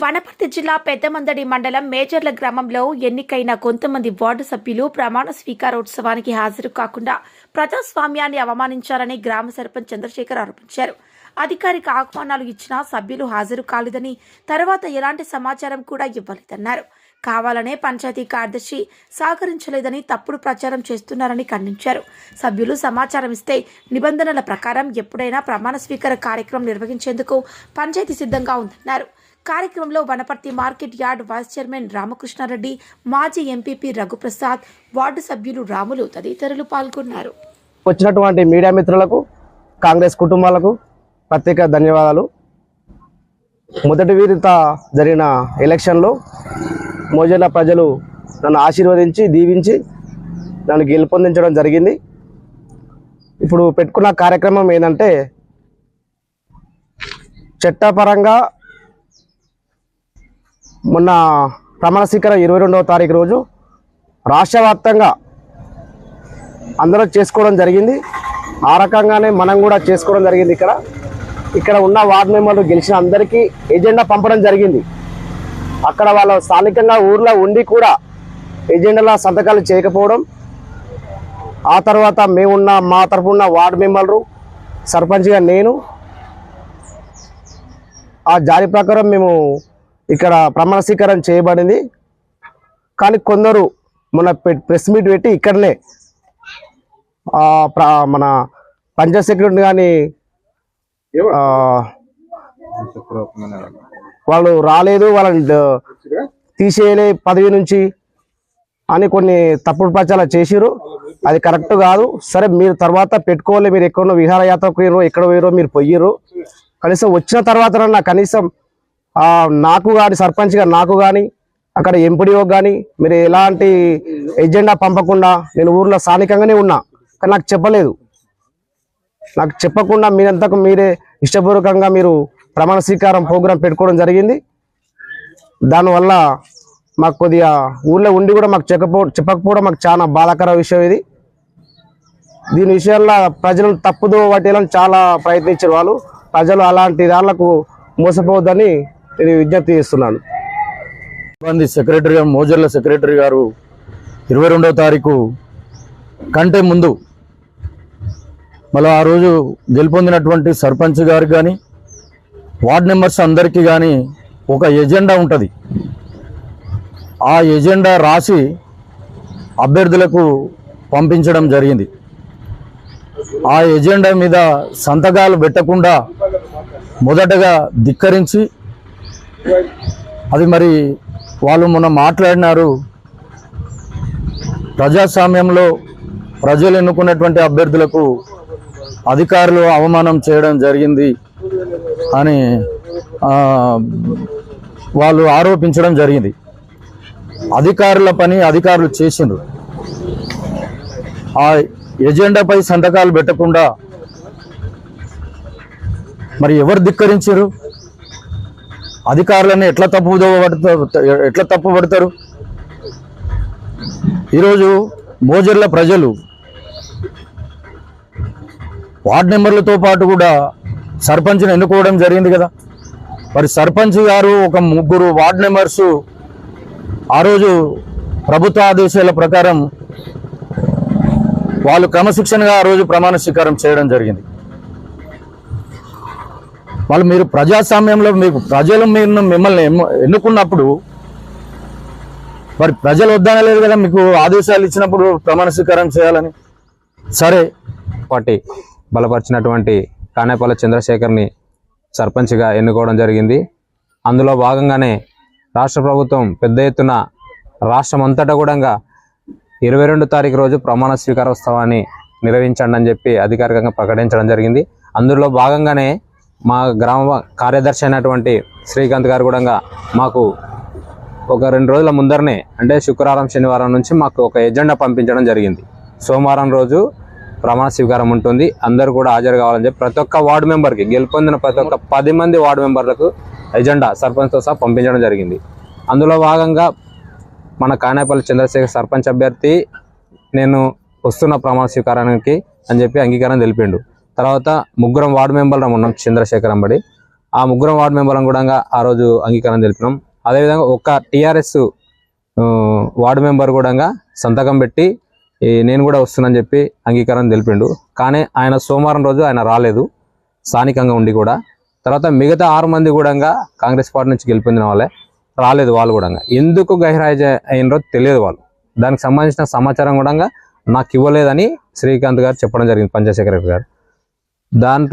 వనపర్తి జిల్లా పెద్దమందడి మండలం మేజర్ల గ్రామంలో ఎన్నికైన కొంతమంది వార్డు సభ్యులు ప్రమాణ స్వీకారోత్సవానికి హాజరు కాకుండా ప్రజాస్వామ్యాన్ని అవమానించారని గ్రామ సర్పంచ్ చంద్రశేఖర్ ఆరోపించారు. అధికారిక ఆహ్వానాలు ఇచ్చినా సభ్యులు హాజరు కాలేదని, తర్వాత ఎలాంటి సమాచారం కూడా ఇవ్వలేదన్నారు. కావాలనే పంచాయతీ కార్యదర్శి సహకరించలేదని తప్పుడు ప్రచారం చేస్తున్నారని ఖండించారు. సభ్యులు సమాచారం ఇస్తే నిబంధనల ప్రకారం ఎప్పుడైనా ప్రమాణ స్వీకార కార్యక్రమం నిర్వహించేందుకు పంచాయతీ సిద్ధంగా ఉందన్నారు. కార్యక్రమంలో Wanaparthy market yard vice chairman Ramakrishna Reddy, మాజీ ఎంపీపీ రఘుప్రసాద్, వార్డు సభ్యులు రాములు తదితరులు పాల్గొన్నారు. వచ్చినటువంటి మీడియా మిత్రులకు, కాంగ్రెస్ కుటుంబాలకు ప్రత్యేక ధన్యవాదాలు. మొదటి విడత జరిగిన ఎలక్షన్లో మోజేల ప్రజలు నన్ను ఆశీర్వదించి దీవించి నన్ను గెలుపొందించడం జరిగింది. ఇప్పుడు పెట్టుకున్న కార్యక్రమం ఏంటంటే, చట్టపరంగా మొన్న ప్రమాణ స్వీకారం 22వ తారీఖు రోజు రాష్ట్ర వ్యాప్తంగా అందరూ చేసుకోవడం జరిగింది. ఆ రకంగానే మనం కూడా చేసుకోవడం జరిగింది. ఇక్కడ ఉన్న వార్డు మెంబర్లు గెలిచిన అందరికీ ఎజెండా పంపడం జరిగింది. అక్కడ వాళ్ళ స్థానికంగా ఊర్లో ఉండి కూడా ఎజెండాల సంతకాలు చేయకపోవడం, ఆ తర్వాత మా తరఫున వార్డు మెంబర్లు, సర్పంచ్గా నేను, ఆ జారీ ప్రకారం మేము ఇక్కడ ప్రమాణ స్వీకారం చేయబడింది. కానీ కొందరు మన ప్రెస్ మీట్ పెట్టి ఇక్కడనే మన పంచాయత్ సెక్రటరీ కానీ వాళ్ళు రాలేదు, వాళ్ళని తీసేయలే పదవి నుంచి అని కొన్ని తప్పుడు ప్రచారాలు చేసిరు. అది కరెక్ట్ కాదు. సరే, మీరు తర్వాత పెట్టుకోవాలి, మీరు ఎక్కడో విహారయాత్రకు పోయిరో ఎక్కడ పోయిరో మీరు పోయిర్రు. కనీసం వచ్చిన తర్వాత కనీసం నాకు కానీ సర్పంచ్గా నాకు కానీ అక్కడ ఎంపీడీఓ కానీ మీరు ఎలాంటి ఎజెండా పంపకుండా, నేను ఊర్లో స్థానికంగానే ఉన్నా కానీ నాకు చెప్పలేదు. నాకు చెప్పకుండా మీరంతకు మీరే ఇష్టపూర్వకంగా మీరు ప్రమాణ స్వీకారం ప్రోగ్రాం పెట్టుకోవడం జరిగింది. దానివల్ల మాకు కొద్దిగా ఊళ్ళో ఉండి కూడా మాకు చెప్పకపోవడం మాకు చాలా బాధాకర విషయం ఇది. దీని విషయంలో ప్రజలను తప్పుదో పట్టేయాలని చాలా ప్రయత్నించారు వాళ్ళు. ప్రజలు అలాంటి దాళ్లకు మోసపోవద్దని నేను విజ్ఞప్తి చేస్తున్నాను. సెక్రటరీ గారు, మోజర్ల సెక్రటరీ గారు 22వ తారీఖు కంటే ముందు మళ్ళీ ఆ రోజు గెలుపొందినటువంటి సర్పంచ్ గారికి కానీ వార్డ్ మెంబర్స్ అందరికీ కానీ ఒక ఎజెండా ఉంటుంది. ఆ ఎజెండా రాసి అభ్యర్థులకు పంపించడం జరిగింది. ఆ ఎజెండా మీద సంతకాలు పెట్టకుండా మొదటగా ధిక్కరించి, అది మరి వాళ్ళు మొన్న మాట్లాడినారు, ప్రజాస్వామ్యంలో ప్రజలు ఎన్నుకున్నటువంటి అభ్యర్థులకు అధికారులు అవమానం చేయడం జరిగింది అని వాళ్ళు ఆరోపించడం జరిగింది. అధికారుల పని అధికారులు చేసిండ్రు. ఆ ఎజెండాపై సంతకాలు పెట్టకుండా మరి ఎవరు ధిక్కరించారు? అధికారులను ఎట్లా తప్పు పడతారు? ఈరోజు మోజర్ల ప్రజలు వార్డు మెంబర్లతో పాటు కూడా సర్పంచ్ని ఎన్నుకోవడం జరిగింది కదా. మరి సర్పంచ్ గారు ఒక 3 వార్డు మెంబర్స్ ఆ రోజు ప్రభుత్వ ఆదేశాల ప్రకారం వాళ్ళు క్రమశిక్షణగా ఆ రోజు ప్రమాణ స్వీకారం చేయడం జరిగింది. వాళ్ళు మీరు ప్రజాస్వామ్యంలో మీకు ప్రజలు మిమ్మల్ని ఎన్నుకున్నప్పుడు మరి ప్రజలు వద్దనలేదు కదా మీకు ఆదేశాలు ఇచ్చినప్పుడు ప్రమాణ స్వీకారం చేయాలని. సరే, పార్టీ బలపరిచినటువంటి కానేపల్లి చంద్రశేఖర్ని సర్పంచ్గా ఎన్నుకోవడం జరిగింది. అందులో భాగంగానే రాష్ట్ర ప్రభుత్వం పెద్ద ఎత్తున రాష్ట్రం అంతటా కూడా 22 తారీఖు రోజు ప్రమాణ స్వీకారోత్సవాన్ని నిర్వహించండి అని చెప్పి అధికారికంగా ప్రకటించడం జరిగింది. అందులో భాగంగానే మా గ్రామ కార్యదర్శి అయినటువంటి శ్రీకాంత్ గారు కూడా మాకు ఒక 2 రోజుల ముందరనే, అంటే శుక్రవారం శనివారం నుంచి మాకు ఒక ఎజెండా పంపించడం జరిగింది. సోమవారం రోజు ప్రమాణ స్వీకారం ఉంటుంది, అందరూ కూడా హాజరు కావాలని చెప్పి ప్రతి ఒక్క వార్డు మెంబర్కి, గెలుపొందిన ప్రతి ఒక్క 10 మంది వార్డు మెంబర్లకు ఎజెండా సర్పంచ్తో సహా పంపించడం జరిగింది. అందులో భాగంగా మన కానేపల్లి చంద్రశేఖర్ సర్పంచ్ అభ్యర్థి నేను వస్తున్న ప్రమాణ స్వీకారానికి అని చెప్పి అంగీకారం తెలిపిండు. తర్వాత ముగ్గురం వార్డు మెంబర్లం ఉన్నాం చంద్రశేఖర్ అంబడి. ఆ ముగ్గురం వార్డు మెంబర్లం కూడా ఆ రోజు అంగీకారం తెలిపినాం. అదేవిధంగా ఒక టీఆర్ఎస్ వార్డు మెంబర్ కూడా సంతకం పెట్టి నేను కూడా వస్తున్నానని చెప్పి అంగీకారం తెలిపిండు. కానీ ఆయన సోమవారం రోజు ఆయన రాలేదు స్థానికంగా ఉండి కూడా. తర్వాత మిగతా 6 మంది కూడా కాంగ్రెస్ పార్టీ నుంచి గెలిపొందిన వాళ్ళే రాలేదు. వాళ్ళు కూడా ఎందుకు గైర్హాజరు అయినరో తెలియదు. వాళ్ళు దానికి సంబంధించిన సమాచారం కూడా నాకు ఇవ్వలేదని శ్రీకాంత్ గారు చెప్పడం జరిగింది, పంచాయత్ సెక్రటరీ గారు. దాంట్లో